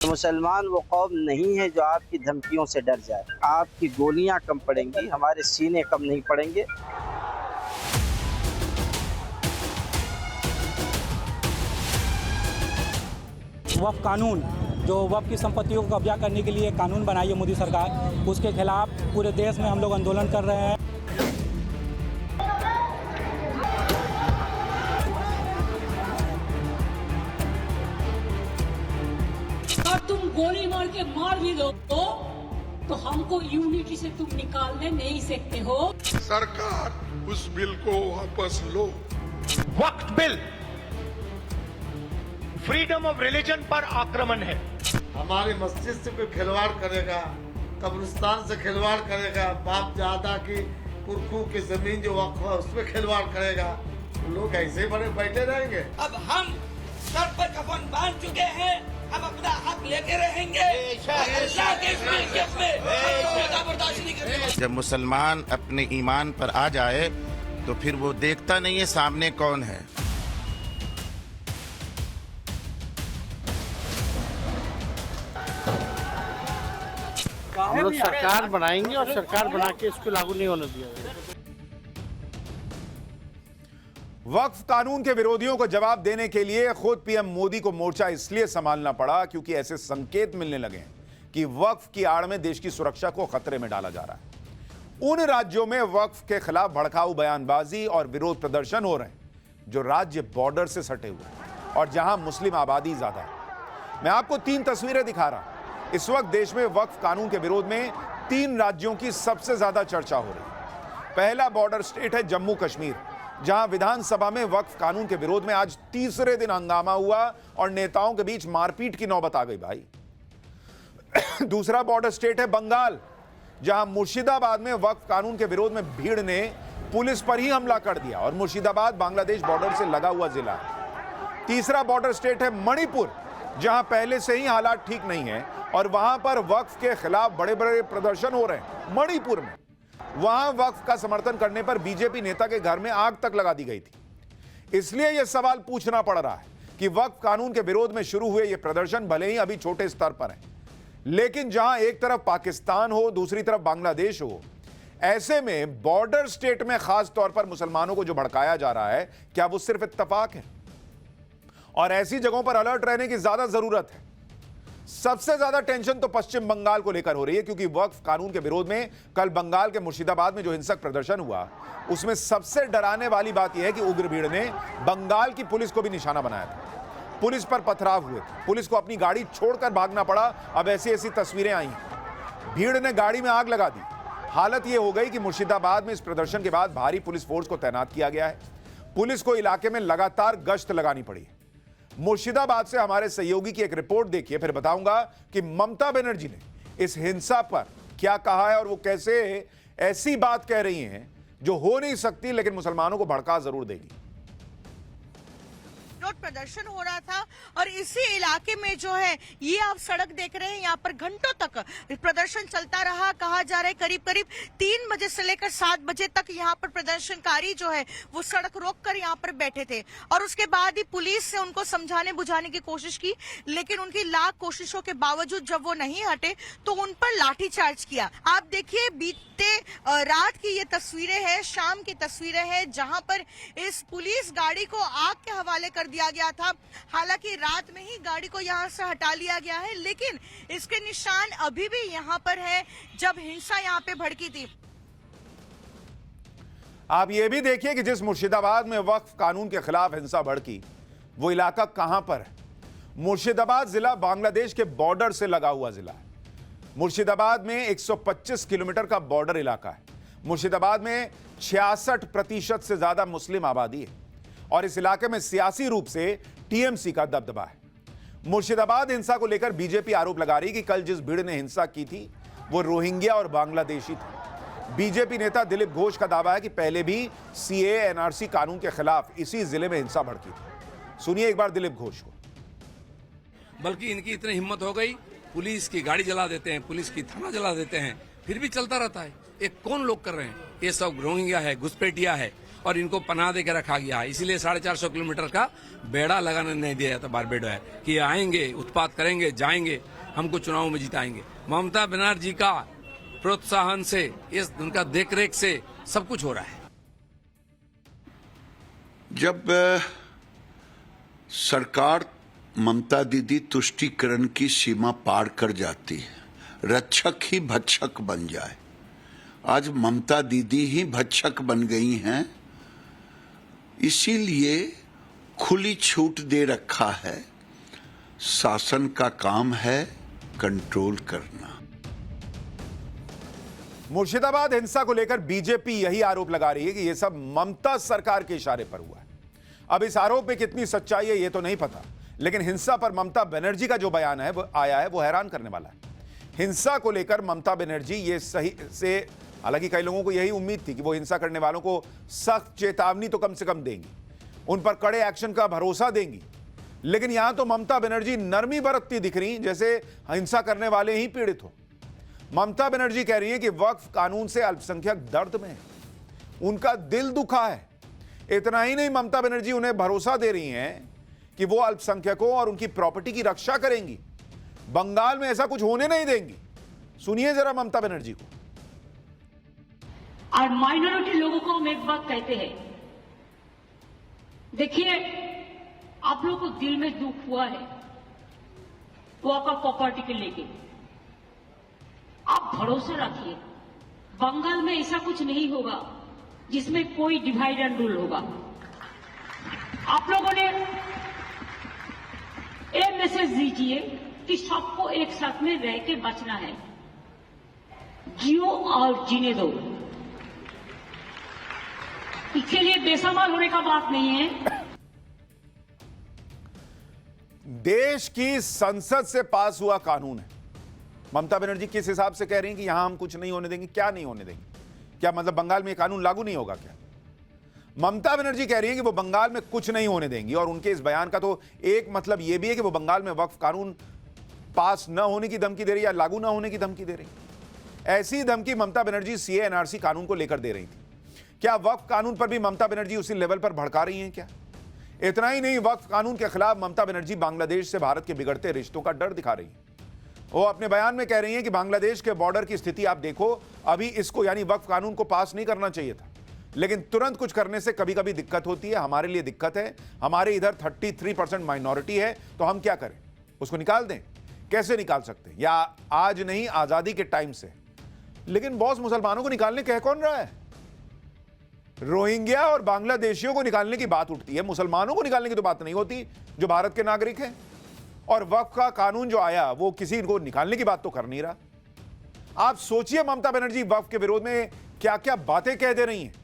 मुसलमान वो कौम नहीं है जो आपकी धमकियों से डर जाए। आपकी गोलियां कम पड़ेंगी, हमारे सीने कम नहीं पड़ेंगे। वक्फ कानून जो वक्फ की संपत्तियों को कब्जा करने के लिए कानून बनाई है मोदी सरकार, उसके खिलाफ पूरे देश में हम लोग आंदोलन कर रहे हैं। और तुम गोली मार के मार भी दो तो हमको यूनिटी से तुम निकालने नहीं सकते हो। सरकार उस बिल को वापस लो। वक्फ बिल फ्रीडम ऑफ रिलीजन पर आक्रमण है। हमारी मस्जिद से कोई खिलवाड़ करेगा, कब्रिस्तान से खिलवाड़ करेगा, बाप दादा की पुरखों की जमीन जो वक्फ है उसमें खिलवाड़ करेगा, लोग ऐसे ही बड़े बैठे रहेंगे। अब हम सर पर कफन बांध चुके हैं, हम अपना हक लेके रहेंगे। अल्लाह के मिल्कियत में हम बर्दाश्त नहीं करेंगे। जब मुसलमान अपने ईमान पर आ जाए तो फिर वो देखता नहीं है सामने कौन है। हम लोग सरकार बनाएंगे और सरकार बना के इसको लागू नहीं होने दिया। वक्फ कानून के विरोधियों को जवाब देने के लिए खुद पीएम मोदी को मोर्चा इसलिए संभालना पड़ा क्योंकि ऐसे संकेत मिलने लगे हैं कि वक्फ की आड़ में देश की सुरक्षा को खतरे में डाला जा रहा है। उन राज्यों में वक्फ के खिलाफ भड़काऊ बयानबाजी और विरोध प्रदर्शन हो रहे हैं जो राज्य बॉर्डर से सटे हुए हैं और जहां मुस्लिम आबादी ज्यादा है। मैं आपको 3 तस्वीरें दिखा रहा हूं। इस वक्त देश में वक्फ कानून के विरोध में 3 राज्यों की सबसे ज्यादा चर्चा हो रही है। पहला बॉर्डर स्टेट है जम्मू कश्मीर, जहां विधानसभा में वक्फ कानून के विरोध में आज तीसरे दिन हंगामा हुआ और नेताओं के बीच मारपीट की नौबत आ गई भाई। दूसरा बॉर्डर स्टेट है बंगाल, जहां मुर्शिदाबाद में वक्फ कानून के विरोध में भीड़ ने पुलिस पर ही हमला कर दिया और मुर्शिदाबाद बांग्लादेश बॉर्डर से लगा हुआ जिला है। तीसरा बॉर्डर स्टेट है मणिपुर, जहां पहले से ही हालात ठीक नहीं है और वहां पर वक्फ के खिलाफ बड़े बड़े प्रदर्शन हो रहे हैं। मणिपुर में वहां वक्फ का समर्थन करने पर बीजेपी नेता के घर में आग तक लगा दी गई थी। इसलिए यह सवाल पूछना पड़ रहा है कि वक्फ कानून के विरोध में शुरू हुए ये प्रदर्शन भले ही अभी छोटे स्तर पर है, लेकिन जहां एक तरफ पाकिस्तान हो, दूसरी तरफ बांग्लादेश हो, ऐसे में बॉर्डर स्टेट में खास तौर पर मुसलमानों को जो भड़काया जा रहा है, क्या वो सिर्फ इत्तेफाक है? और ऐसी जगहों पर अलर्ट रहने की ज्यादा जरूरत है। सबसे ज्यादा टेंशन तो पश्चिम बंगाल को लेकर हो रही है क्योंकि वक्फ कानून के विरोध में कल बंगाल के मुर्शिदाबाद में जो हिंसक प्रदर्शन हुआ, उसमें सबसे डराने वाली बात यह है कि उग्र भीड़ ने बंगाल की पुलिस को भी निशाना बनाया था। पुलिस पर पथराव हुए थे, पुलिस को अपनी गाड़ी छोड़कर भागना पड़ा। अब ऐसी ऐसी तस्वीरें आई हैं। भीड़ ने गाड़ी में आग लगा दी। हालत यह हो गई कि मुर्शिदाबाद में इस प्रदर्शन के बाद भारी पुलिस फोर्स को तैनात किया गया है। पुलिस को इलाके में लगातार गश्त लगानी पड़ी। मुर्शिदाबाद से हमारे सहयोगी की एक रिपोर्ट देखिए, फिर बताऊंगा कि ममता बनर्जी ने इस हिंसा पर क्या कहा है और वो कैसे ऐसी बात कह रही हैं जो हो नहीं सकती लेकिन मुसलमानों को भड़का जरूर देगी। प्रदर्शन हो रहा था और इसी इलाके में जो है ये आप सड़क देख रहे हैं, यहाँ पर घंटों तक प्रदर्शन चलता रहा। कहा जा रहा है करीब करीब 3 बजे से लेकर 7 बजे तक यहाँ पर प्रदर्शनकारी जो है वो सड़क रोककर यहाँ पर बैठे थे और उसके बाद ही पुलिस से उनको समझाने बुझाने की कोशिश की, लेकिन उनकी लाख कोशिशों के बावजूद जब वो नहीं हटे तो उन पर लाठीचार्ज किया। आप देखिए बीते रात की ये तस्वीरें हैं, शाम की तस्वीरें हैं, जहां पर इस पुलिस गाड़ी को आग के हवाले कर दिया गया था। हालांकि रात में ही गाड़ी को यहां से हटा लिया गया है, लेकिन इसके निशान अभी भी यहां पर है जब हिंसा यहां पे भड़की थी। आप ये भी देखिए कि जिस मुर्शिदाबाद में वक्फ कानून के खिलाफ हिंसा भड़की, वो इलाका कहां पर है। मुर्शिदाबाद जिला बांग्लादेश के बॉर्डर से लगा हुआ जिला है। मुर्शिदाबाद में 125 किलोमीटर का बॉर्डर इलाका है। मुर्शिदाबाद में 66% से ज्यादा मुस्लिम आबादी है और इस इलाके में सियासी रूप से टीएमसी का दबदबा है। मुर्शिदाबाद हिंसा को लेकर बीजेपी आरोप लगा रही कि कल जिस भीड़ ने हिंसा की थी वो रोहिंग्या और बांग्लादेशी थे। बीजेपी नेता दिलीप घोष का दावा है कि पहले भी सीए एनआरसी कानून के खिलाफ इसी जिले में हिंसा भड़की थी। सुनिए एक बार दिलीप घोष को। बल्कि इनकी इतनी हिम्मत हो गई, पुलिस की गाड़ी जला देते हैं, पुलिस की थाना जला देते हैं, फिर भी चलता रहता है। ये कौन लोग कर रहे हैं? ये सब रोहिंग्या है, घुसपैठिया है और इनको पनाह दे के रखा गया है। इसीलिए 450 किलोमीटर का बेड़ा लगाने नहीं दिया जाता बारबेडो है कि आएंगे, उत्पात करेंगे, जाएंगे, हमको चुनाव में जिताएंगे। ममता बनर्जी का प्रोत्साहन से, इस उनका देखरेख से सब कुछ हो रहा है। जब सरकार ममता दीदी तुष्टीकरण की सीमा पार कर जाती है, रक्षक ही भक्षक बन जाए, आज ममता दीदी ही भक्षक बन गई हैं, इसीलिए खुली छूट दे रखा है। शासन का काम है कंट्रोल करना। मुर्शिदाबाद हिंसा को लेकर बीजेपी यही आरोप लगा रही है कि यह सब ममता सरकार के इशारे पर हुआ है। अब इस आरोप में कितनी सच्चाई है यह तो नहीं पता, लेकिन हिंसा पर ममता बनर्जी का जो बयान है वो आया है वो हैरान करने वाला है। हिंसा को लेकर ममता बनर्जी ये सही से, हालांकि कई लोगों को यही उम्मीद थी कि वो हिंसा करने वालों को सख्त चेतावनी तो कम से कम देंगी, उन पर कड़े एक्शन का भरोसा देंगी, लेकिन यहां तो ममता बनर्जी नरमी बरतती दिख रही जैसे हिंसा करने वाले ही पीड़ित हो। ममता बनर्जी कह रही है कि वक्फ कानून से अल्पसंख्यक दर्द में है, उनका दिल दुखा है। इतना ही नहीं, ममता बनर्जी उन्हें भरोसा दे रही हैं कि वो अल्पसंख्यकों और उनकी प्रॉपर्टी की रक्षा करेंगी, बंगाल में ऐसा कुछ होने नहीं देंगी। सुनिए जरा ममता बनर्जी को। और माइनॉरिटी लोगों को हम एक बात कहते हैं, देखिए आप लोगों को दिल में दुख हुआ है वॉकर प्रॉपर्टी के लेके, आप भरोसा रखिए बंगाल में ऐसा कुछ नहीं होगा जिसमें कोई डिवाइड एंड रूल होगा। आप लोगों ने एक मैसेज दीजिए कि सबको एक साथ में रह के बचना है, जियो और जीने दो। इसके लिए बेसमाल होने का बात नहीं है। देश की संसद से पास हुआ कानून है। ममता बनर्जी किस हिसाब से कह रही हैं कि यहां हम कुछ नहीं होने देंगे? क्या नहीं होने देंगे? क्या मतलब बंगाल में कानून लागू नहीं होगा क्या? ममता बनर्जी कह रही है कि वो बंगाल में कुछ नहीं होने देंगी, और उनके इस बयान का तो एक मतलब यह भी है कि वो बंगाल में वक्फ कानून पास न होने की धमकी दे रही या लागू न होने की धमकी दे रही। ऐसी धमकी ममता बनर्जी सीए एनआरसी कानून को लेकर दे रही थी। क्या वक्फ कानून पर भी ममता बनर्जी उसी लेवल पर भड़का रही हैं क्या? इतना ही नहीं, वक्फ कानून के खिलाफ ममता बनर्जी बांग्लादेश से भारत के बिगड़ते रिश्तों का डर दिखा रही है। वो अपने बयान में कह रही हैं कि बांग्लादेश के बॉर्डर की स्थिति आप देखो, अभी इसको यानी वक्फ कानून को पास नहीं करना चाहिए था, लेकिन तुरंत कुछ करने से कभी कभी दिक्कत होती है। हमारे लिए दिक्कत है, हमारे इधर 33% माइनॉरिटी है, तो हम क्या करें? उसको निकाल दें? कैसे निकाल सकते हैं? या आज नहीं, आजादी के टाइम से। लेकिन बॉस, मुसलमानों को निकालने कह कौन रहा है? रोहिंग्या और बांग्लादेशियों को निकालने की बात उठती है, मुसलमानों को निकालने की तो बात नहीं होती जो भारत के नागरिक हैं। और वक्फ का कानून जो आया वो किसी को निकालने की बात तो कर नहीं रहा। आप सोचिए ममता बनर्जी वक्फ के विरोध में क्या क्या बातें कह दे रही हैं।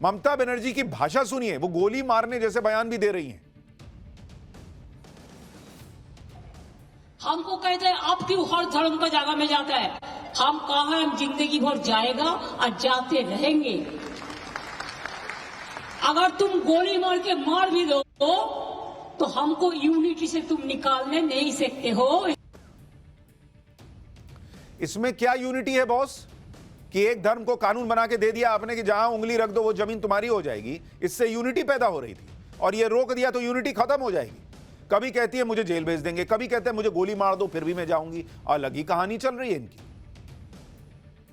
ममता बनर्जी की भाषा सुनिए, वो गोली मारने जैसे बयान भी दे रही हैं। हमको कहते हैं अब क्यों हर धर्म का जगह में जाता है? हम कहा हम जिंदगी भर जाएगा और जाते रहेंगे। अगर तुम गोली मार के मार भी दो तो हमको यूनिटी से तुम निकालने नहीं सकते हो। इसमें क्या यूनिटी है बॉस कि एक धर्म को कानून बना के दे दिया आपने कि जहां उंगली रख दो वो जमीन तुम्हारी हो जाएगी? इससे यूनिटी पैदा हो रही थी, और ये रोक दिया तो यूनिटी खत्म हो जाएगी। कभी कहती है मुझे जेल भेज देंगे, कभी कहते हैं मुझे गोली मार दो फिर भी मैं जाऊंगी। अलग ही कहानी चल रही है इनकी।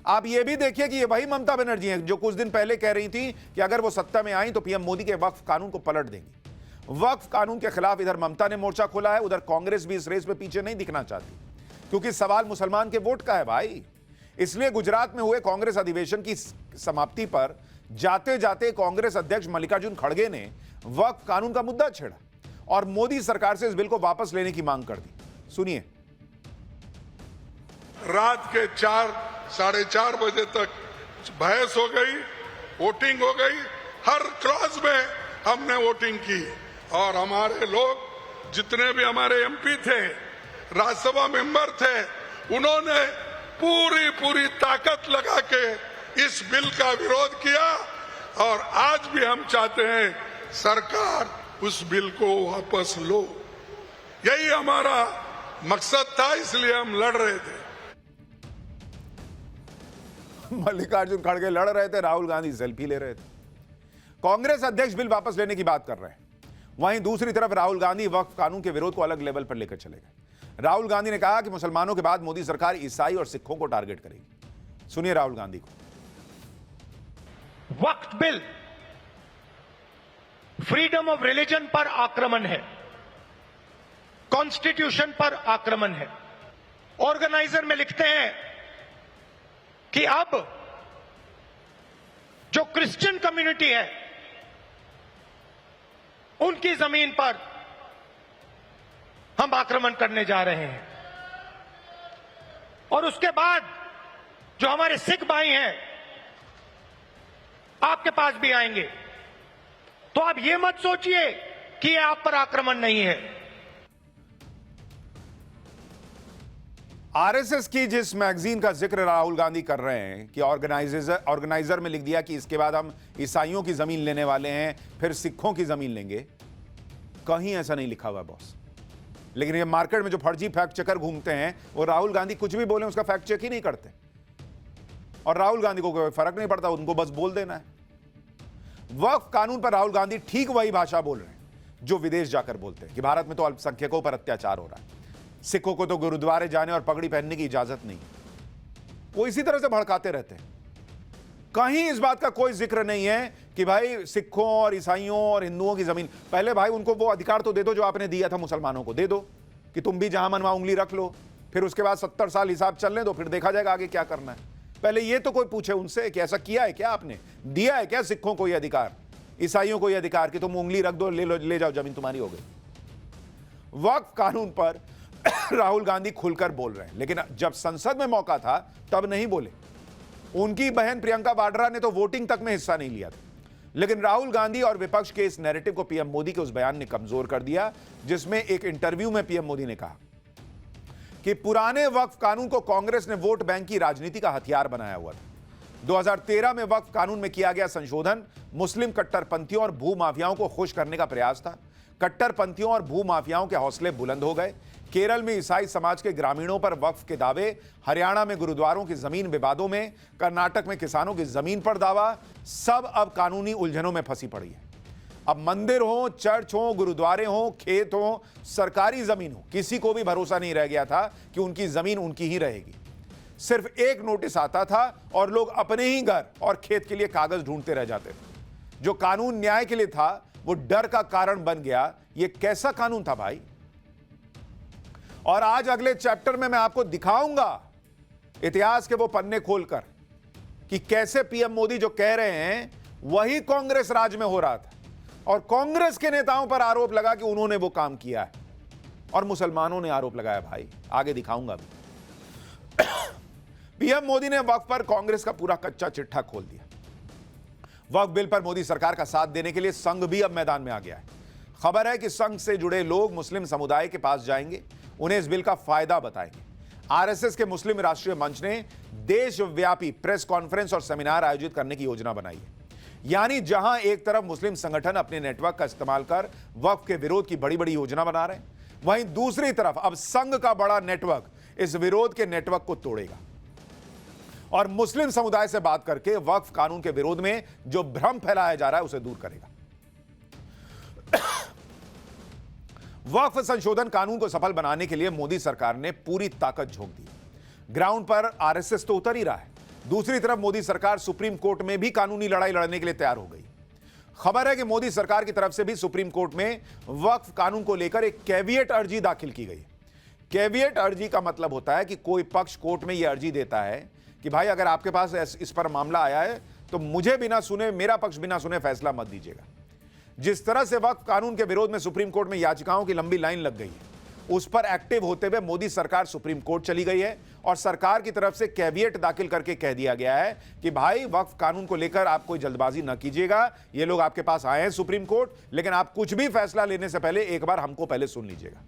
आप ये भी देखिए कि ये वही ममता बनर्जी हैं जो कुछ दिन पहले कह रही थी कि अगर वो सत्ता में आई तो पीएम मोदी के वक्फ कानून को पलट देंगी। वक्फ कानून के खिलाफ इधर ममता ने मोर्चा खोला है, उधर कांग्रेस भी इस रेस में पीछे नहीं दिखना चाहती, क्योंकि सवाल मुसलमान के वोट का है भाई। इसलिए गुजरात में हुए कांग्रेस अधिवेशन की समाप्ति पर जाते जाते कांग्रेस अध्यक्ष मल्लिकार्जुन खड़गे ने वक्फ कानून का मुद्दा छेड़ा और मोदी सरकार से इस बिल को वापस लेने की मांग कर दी। सुनिए। रात के 4-4:30 बजे तक बहस हो गई, वोटिंग हो गई, हर क्लॉज में हमने वोटिंग की, और हमारे लोग जितने भी हमारे एमपी थे, राज्यसभा मेंबर थे, उन्होंने पूरी ताकत लगा के इस बिल का विरोध किया। और आज भी हम चाहते हैं सरकार उस बिल को वापस लो। यही हमारा मकसद था, इसलिए हम लड़ रहे थे। मल्लिकार्जुन खड़गे लड़ रहे थे, राहुल गांधी सेल्फी ले रहे थे। कांग्रेस अध्यक्ष बिल वापस लेने की बात कर रहे हैं, वहीं दूसरी तरफ राहुल गांधी वक्फ कानून के विरोध को अलग लेवल पर लेकर चले गए। राहुल गांधी ने कहा कि मुसलमानों के बाद मोदी सरकार ईसाई और सिखों को टारगेट करेगी। सुनिए राहुल गांधी को। वक्फ बिल फ्रीडम ऑफ रिलीजन पर आक्रमण है, कॉन्स्टिट्यूशन पर आक्रमण है। ऑर्गेनाइजर में लिखते हैं कि अब जो क्रिश्चियन कम्युनिटी है उनकी जमीन पर हम आक्रमण करने जा रहे हैं, और उसके बाद जो हमारे सिख भाई हैं आपके पास भी आएंगे। तो आप ये मत सोचिए कि ये आप पर आक्रमण नहीं है। आरएसएस की जिस मैगजीन का जिक्र राहुल गांधी कर रहे हैं कि ऑर्गेनाइजर में लिख दिया कि इसके बाद हम ईसाइयों की जमीन लेने वाले हैं, फिर सिखों की जमीन लेंगे, कहीं ऐसा नहीं लिखा हुआ बॉस। लेकिन ये मार्केट में जो फर्जी फैक्ट चेकर घूमते हैं, वो राहुल गांधी कुछ भी बोले उसका फैक्ट चेक ही नहीं करते, और राहुल गांधी को कोई फर्क नहीं पड़ता, उनको बस बोल देना है। वक्फ कानून पर राहुल गांधी ठीक वही भाषा बोल रहे हैं जो विदेश जाकर बोलते हैं कि भारत में तो अल्पसंख्यकों पर अत्याचार हो रहा है, सिखों को तो गुरुद्वारे जाने और पगड़ी पहनने की इजाजत नहीं। वो इसी तरह से भड़काते रहते हैं। कहीं इस बात का कोई जिक्र नहीं है कि भाई सिखों और ईसाइयों और हिंदुओं की जमीन, पहले भाई उनको वो अधिकार तो दे दो जो आपने दिया था मुसलमानों को, दे दो कि तुम भी जहां मन वहां उंगली रख लो, फिर उसके बाद 70 साल हिसाब चलने दो, फिर देखा जाएगा आगे क्या करना है। पहले ये तो कोई पूछे उनसे कि ऐसा किया है क्या, आपने दिया है क्या सिखों को ये अधिकार, ईसाइयों को ये अधिकार कि तुम उंगली रख दो, ले जाओ, जमीन तुम्हारी हो गई। वक्फ कानून पर राहुल गांधी खुलकर बोल रहे हैं, लेकिन जब संसद में मौका था तब नहीं बोले। उनकी बहन प्रियंका वाड्रा ने तो वोटिंग तक में हिस्सा नहीं लिया था। लेकिन राहुल गांधी और विपक्ष के इस नैरेटिव को पीएम मोदी के उस बयान ने कमजोर कर दिया, जिसमें एक इंटरव्यू में पीएम मोदी ने कहा कि पुराने वक्फ कानून को कांग्रेस ने वोट बैंक की राजनीति का हथियार बनाया हुआ था। 2013 में वक्फ कानून में किया गया संशोधन मुस्लिम कट्टरपंथियों और भूमाफियाओं को खुश करने का प्रयास था। कट्टरपंथियों और भूमाफियाओं के हौसले बुलंद हो गए। केरल में ईसाई समाज के ग्रामीणों पर वक्फ के दावे, हरियाणा में गुरुद्वारों की जमीन विवादों में, कर्नाटक में किसानों की जमीन पर दावा, सब अब कानूनी उलझनों में फंसी पड़ी है। अब मंदिर हो, चर्च हो, गुरुद्वारे हो, खेत हो, सरकारी जमीन हो, किसी को भी भरोसा नहीं रह गया था कि उनकी जमीन उनकी ही रहेगी। सिर्फ एक नोटिस आता था और लोग अपने ही घर और खेत के लिए कागज ढूंढते रह जाते थे। जो कानून न्याय के लिए था वो डर का कारण बन गया। ये कैसा कानून था भाई? और आज अगले चैप्टर में मैं आपको दिखाऊंगा इतिहास के वो पन्ने खोलकर कि कैसे पीएम मोदी जो कह रहे हैं वही कांग्रेस राज में हो रहा था, और कांग्रेस के नेताओं पर आरोप लगा कि उन्होंने वो काम किया है, और मुसलमानों ने आरोप लगाया। भाई आगे दिखाऊंगा भी। पीएम मोदी ने वक्फ पर कांग्रेस का पूरा कच्चा चिट्ठा खोल दिया। वक्फ बिल पर मोदी सरकार का साथ देने के लिए संघ भी अब मैदान में आ गया है। खबर है कि संघ से जुड़े लोग मुस्लिम समुदाय के पास जाएंगे, उन्हें इस बिल का फायदा बताएंगे। आरएसएस के मुस्लिम राष्ट्रीय मंच ने देशव्यापी प्रेस कॉन्फ्रेंस और सेमिनार आयोजित करने की योजना बनाई है। यानी जहां एक तरफ मुस्लिम संगठन अपने नेटवर्क का इस्तेमाल कर वक्फ के विरोध की बड़ी बड़ी योजना बना रहे हैं, वहीं दूसरी तरफ अब संघ का बड़ा नेटवर्क इस विरोध के नेटवर्क को तोड़ेगा और मुस्लिम समुदाय से बात करके वक्फ कानून के विरोध में जो भ्रम फैलाया जा रहा है उसे दूर करेगा। वक्फ संशोधन कानून को सफल बनाने के लिए मोदी सरकार ने पूरी ताकत झोंक दी। ग्राउंड पर आरएसएस तो उतर ही रहा है, दूसरी तरफ मोदी सरकार सुप्रीम कोर्ट में भी कानूनी लड़ाई लड़ने के लिए तैयार हो गई। खबर है कि मोदी सरकार की तरफ से भी सुप्रीम कोर्ट में वक्फ कानून को लेकर एक कैविएट अर्जी दाखिल की गई। कैविएट अर्जी का मतलब होता है कि कोई पक्ष कोर्ट में यह अर्जी देता है कि भाई अगर आपके पास इस पर मामला आया है तो मुझे बिना सुने, मेरा पक्ष बिना सुने फैसला मत दीजिएगा। जिस तरह से वक्फ कानून के विरोध में सुप्रीम कोर्ट में याचिकाओं की लंबी लाइन लग गई है, उस पर एक्टिव होते हुए मोदी सरकार सुप्रीम कोर्ट चली गई है और सरकार की तरफ से कैविएट दाखिल करके कह दिया गया है कि भाई वक्फ कानून को लेकर आप कोई जल्दबाजी न कीजिएगा। ये लोग आपके पास आए हैं सुप्रीम कोर्ट, लेकिन आप कुछ भी फैसला लेने से पहले एक बार हमको पहले सुन लीजिएगा।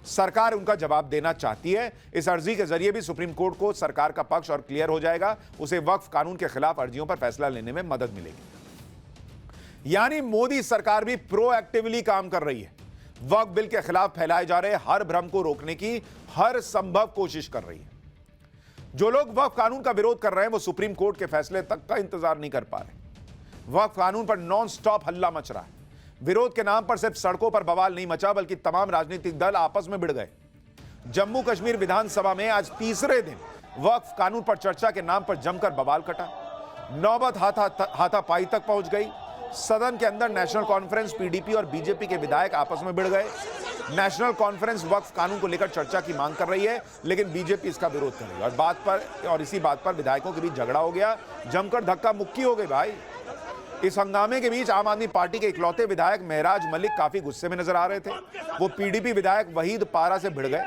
सरकार उनका जवाब देना चाहती है। इस अर्जी के जरिए भी सुप्रीम कोर्ट को सरकार का पक्ष और क्लियर हो जाएगा, उसे वक्फ कानून के खिलाफ अर्जियों पर फैसला लेने में मदद मिलेगी। यानी मोदी सरकार भी प्रोएक्टिवली काम कर रही है, वक्फ बिल के खिलाफ फैलाए जा रहे हर भ्रम को रोकने की हर संभव कोशिश कर रही है। जो लोग वक्फ कानून का विरोध कर रहे हैं वो सुप्रीम कोर्ट के फैसले तक का इंतजार नहीं कर पा रहे। वक्फ कानून पर नॉन स्टॉप हल्ला मच रहा है। विरोध के नाम पर सिर्फ सड़कों पर बवाल नहीं मचा, बल्कि तमाम राजनीतिक दल आपस में भिड़ गए। जम्मू कश्मीर विधानसभा में आज तीसरे दिन वक्फ कानून पर चर्चा के नाम पर जमकर बवाल कटा। नौबत हाथापाई तक पहुंच गई। सदन के अंदर नेशनल कॉन्फ्रेंस, पीडीपी और बीजेपी के विधायक आपस में भिड़ गए। नेशनल कॉन्फ्रेंस वक्फ कानून को लेकर चर्चा की मांग कर रही है, लेकिन बीजेपी इसका विरोध कर रही है और इसी बात पर विधायकों के बीच झगड़ा हो गया। जमकर धक्का मुक्की हो गई भाई। इस हंगामे के बीच आम आदमी पार्टी के इकलौते विधायक महराज मलिक काफी गुस्से में नजर आ रहे थे। वो पीडीपी विधायक वहीद पारा से भिड़ गए।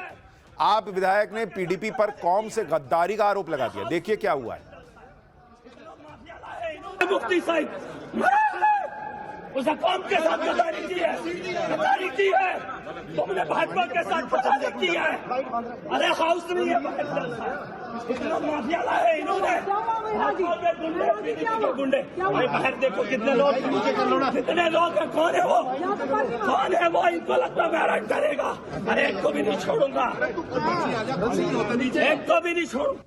आप विधायक ने पीडीपी पर कौम से गद्दारी का आरोप लगा दिया। देखिए क्या हुआ है। मुफ्ती साहब उसने कौम के साथ गद्दारी की है, तुमने भाजपा के साथ गद्दारी की है। अरे हाउस नहीं है, माफिया लाए इन्होंने, गुंडे। बाहर देखो कितने लोग हैं, कौन है वो, इनको लगता है अरेस्ट करेगा। अरे एक को भी नहीं छोड़ूंगा, एक को भी नहीं छोड़ूंगा।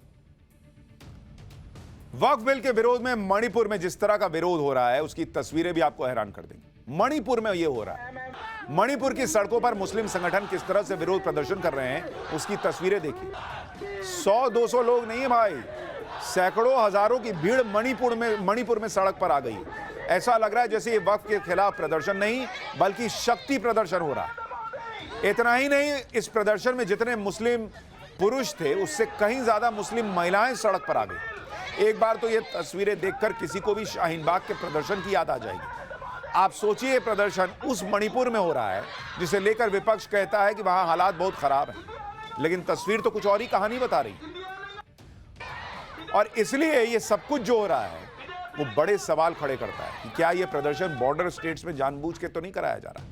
वक्फ बिल के विरोध में मणिपुर में जिस तरह का विरोध हो रहा है उसकी तस्वीरें भी आपको हैरान कर देंगी। मणिपुर में यह हो रहा है। मणिपुर की सड़कों पर मुस्लिम संगठन किस तरह से विरोध प्रदर्शन कर रहे हैं उसकी तस्वीरें देखिए। 100-200 लोग नहीं है भाई, सैकड़ों हजारों की भीड़ मणिपुर में सड़क पर आ गई। ऐसा लग रहा है जैसे ये वक्फ के खिलाफ प्रदर्शन नहीं बल्कि शक्ति प्रदर्शन हो रहा है। इतना ही नहीं, इस प्रदर्शन में जितने मुस्लिम पुरुष थे उससे कहीं ज्यादा मुस्लिम महिलाएं सड़क पर आ गई। एक बार तो ये तस्वीरें देखकर किसी को भी शाहीन बाग के प्रदर्शन की याद आ जाएगी। आप सोचिए, प्रदर्शन उस मणिपुर में हो रहा है जिसे लेकर विपक्ष कहता है कि वहां हालात बहुत खराब हैं, लेकिन तस्वीर तो कुछ और ही कहानी बता रही। और इसलिए ये सब कुछ जो हो रहा है वो बड़े सवाल खड़े करता है कि क्या ये प्रदर्शन बॉर्डर स्टेट्स में जानबूझ के तो नहीं कराया जा रहा।